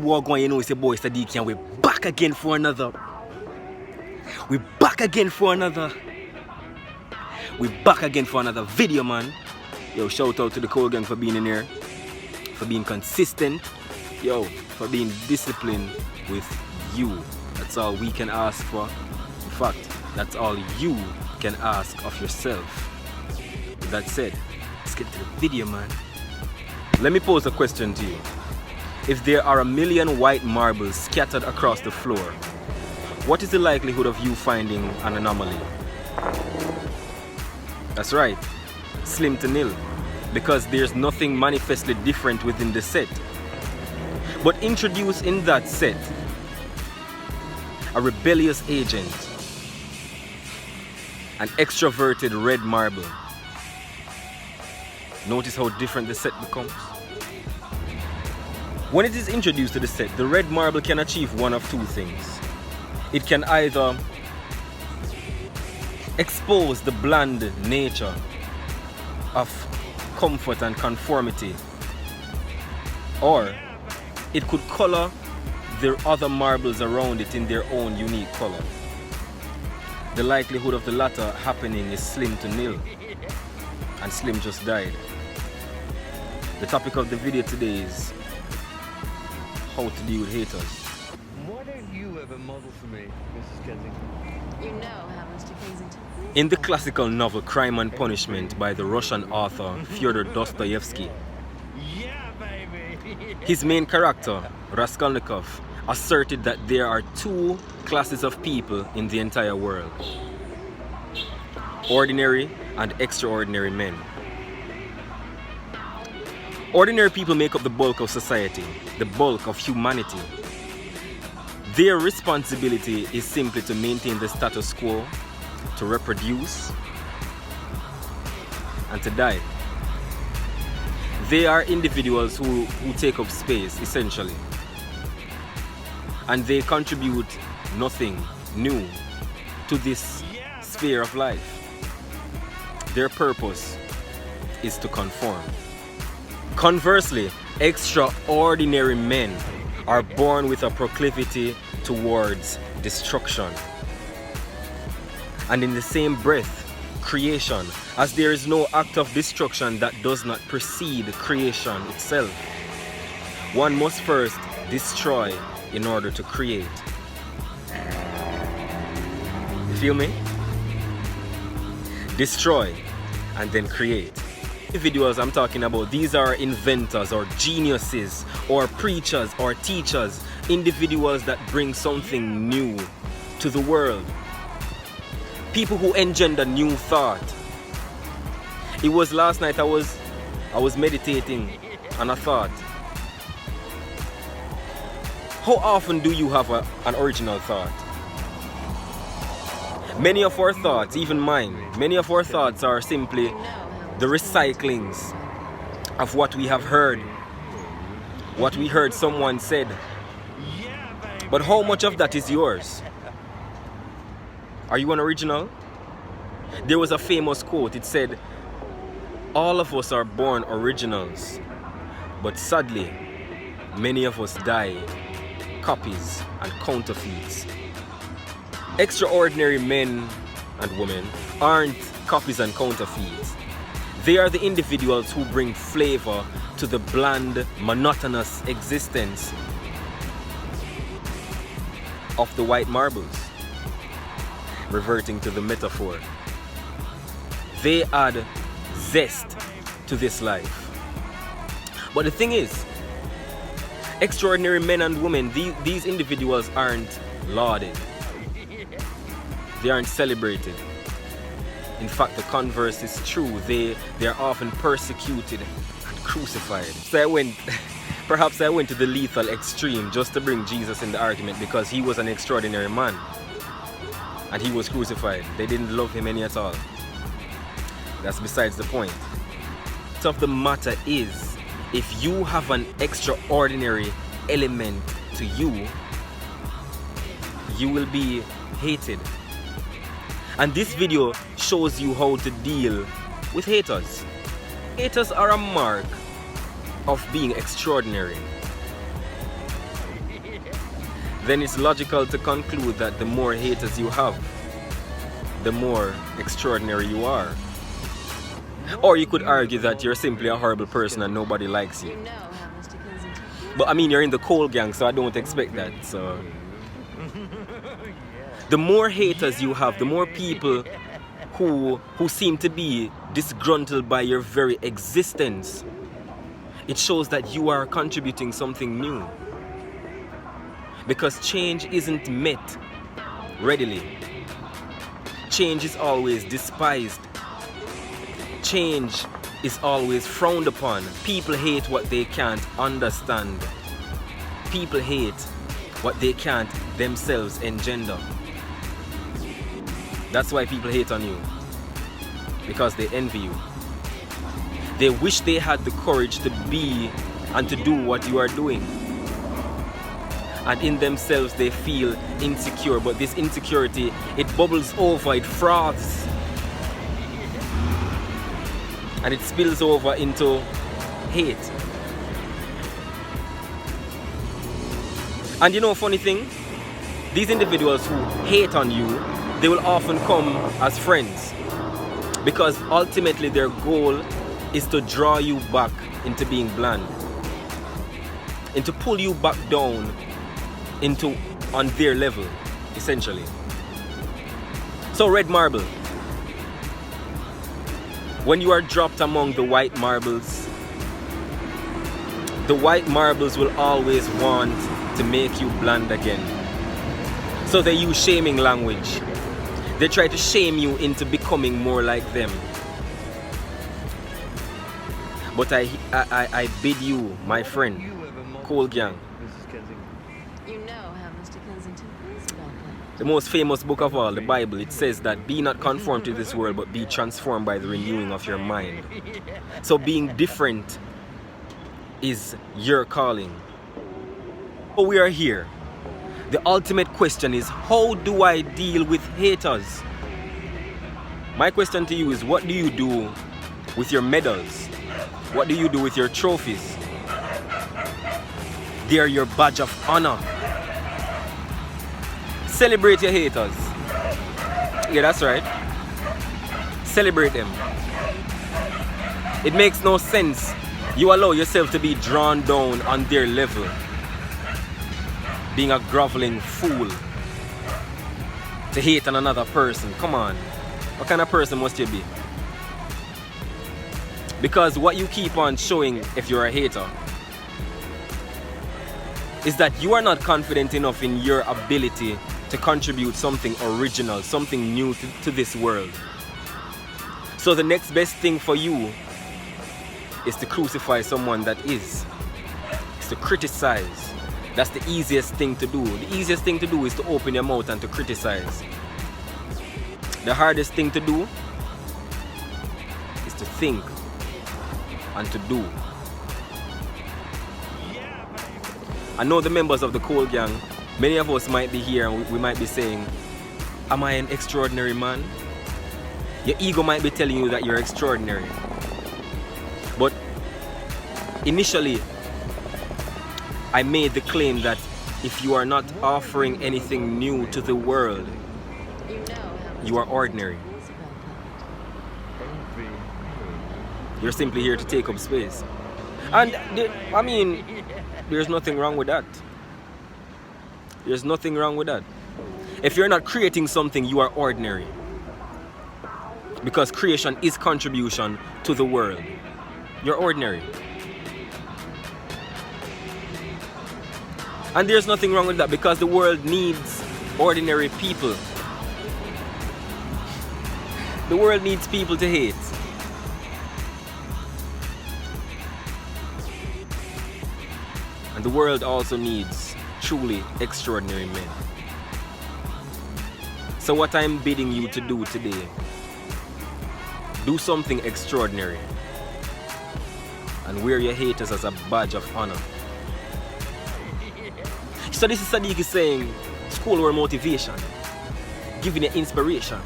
war going, you know, it's your boy Sadiq, and we're back again for another. We're back again for another video, man. Yo, shout out to the Cole Gang for being in here, for being consistent, yo, for being disciplined with you. That's all we can ask for. In fact, that's all you can ask of yourself. With that said, let's get to the video, man. Let me pose a question to you. If there are 1 million white marbles scattered across the floor, what is the likelihood of you finding an anomaly? That's right, slim to nil, because there's nothing manifestly different within the set. But introduce in that set a rebellious agent, an extroverted red marble. Notice how different the set becomes. When it is introduced to the set, the red marble can achieve one of two things. It can either expose the bland nature of comfort and conformity, or it could color the other marbles around it in their own unique color. The likelihood of the latter happening is slim to nil, and Slim just died. The topic of the video today is how to deal with haters. Why don't you have a model for me, Mrs. Kensington? You know how, Mr. Kensington. In the classical novel Crime and Punishment by the Russian author Fyodor Dostoevsky, Yeah, baby! his main character, Raskolnikov, asserted that there are two classes of people in the entire world: ordinary and extraordinary men. Ordinary people make up the bulk of society, the bulk of humanity. Their responsibility is simply to maintain the status quo, to reproduce, and to die. They are individuals who take up space, essentially. And they contribute nothing new to this sphere of life. Their purpose is to conform. Conversely, extraordinary men are born with a proclivity towards destruction. And in the same breath, creation, as there is no act of destruction that does not precede creation itself. One must first destroy in order to create. Feel me? Destroy and then create. Individuals I'm talking about, these are inventors or geniuses or preachers or teachers, individuals that bring something new to the world. People who engender new thought. It was last night I was meditating and I thought, how often do you have an original thought? Many of our thoughts, even mine, many of our thoughts are simply the recyclings of what we have heard, what we heard someone said. But how much of that is yours? Are you an original? There was a famous quote. It said, all of us are born originals, but sadly, many of us die copies and counterfeits. Extraordinary men and women aren't copies and counterfeits. They are the individuals who bring flavor to the bland, monotonous existence of the white marbles. Reverting to the metaphor, they add zest to this life. But the thing is, extraordinary men and women, these individuals aren't lauded. They aren't celebrated. In fact, the converse is true. They are often persecuted and crucified. So perhaps I went to the lethal extreme just to bring Jesus in the argument, because he was an extraordinary man and he was crucified. They didn't love him any at all. That's besides the point. The fact of the matter is, if you have an extraordinary element to you, you will be hated. And this video shows you how to deal with haters. Haters are a mark of being extraordinary. then it's logical to conclude that the more haters you have, the more extraordinary you are. Or you could argue that you're simply a horrible person and nobody likes you. But I mean, you're in the Cole gang, so I don't expect that. So the more haters you have, the more people who seem to be disgruntled by your very existence, it shows that you are contributing something new. Because change isn't met readily. Change is always despised. Change is always frowned upon. People hate what they can't understand. People hate what they can't themselves engender. That's why people hate on you. Because they envy you. They wish they had the courage to be and to do what you are doing. And in themselves they feel insecure, but this insecurity, it bubbles over, it froths. And it spills over into hate. And you know, funny thing, these individuals who hate on you, they will often come as friends. Because ultimately their goal is to draw you back into being bland. And to pull you back down into on their level, essentially. So red marble. When you are dropped among the white marbles will always want to make you bland again. So they use shaming language. They try to shame you into becoming more like them. But I bid you, my friend, Cole Gang, the most famous book of all, the Bible, it says that be not conformed to this world, but be transformed by the renewing of your mind. So being different is your calling. So we are here. The ultimate question is, how do I deal with haters? My question to you is, what do you do with your medals? What do you do with your trophies? They are your badge of honor. Celebrate your haters. Yeah, that's right. Celebrate them. It makes no sense you allow yourself to be drawn down on their level, being a groveling fool, to hate on another person. Come on. What kind of person must you be? Because what you keep on showing, if you're a hater, is that you are not confident enough in your ability to contribute something original, something new to this world. So the next best thing for you is to crucify someone that is. It's to criticize. That's the easiest thing to do. The easiest thing to do is to open your mouth and to criticize. The hardest thing to do is to think and to do. I know the members of the Cole Gang, many of us might be here and we might be saying, am I an extraordinary man? Your ego might be telling you that you're extraordinary. But initially, I made the claim that if you are not offering anything new to the world, you are ordinary. You're simply here to take up space. And I mean, there's nothing wrong with that. There's nothing wrong with that. If you're not creating something, you are ordinary. Because creation is contribution to the world. You're ordinary. And there's nothing wrong with that because the world needs ordinary people. The world needs people to hate. And the world also needs truly extraordinary men. So what I'm bidding you to do today, do something extraordinary and wear your haters as a badge of honor. So this is Sadiq is saying, school or motivation, giving you inspiration.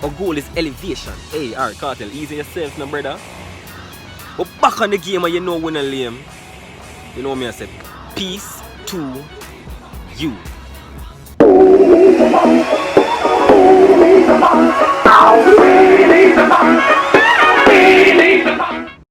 Our goal is elevation. Hey, alright, Cartel, easy yourself, no brother. But back on the game and you know when I lame. You know me I said, peace to you.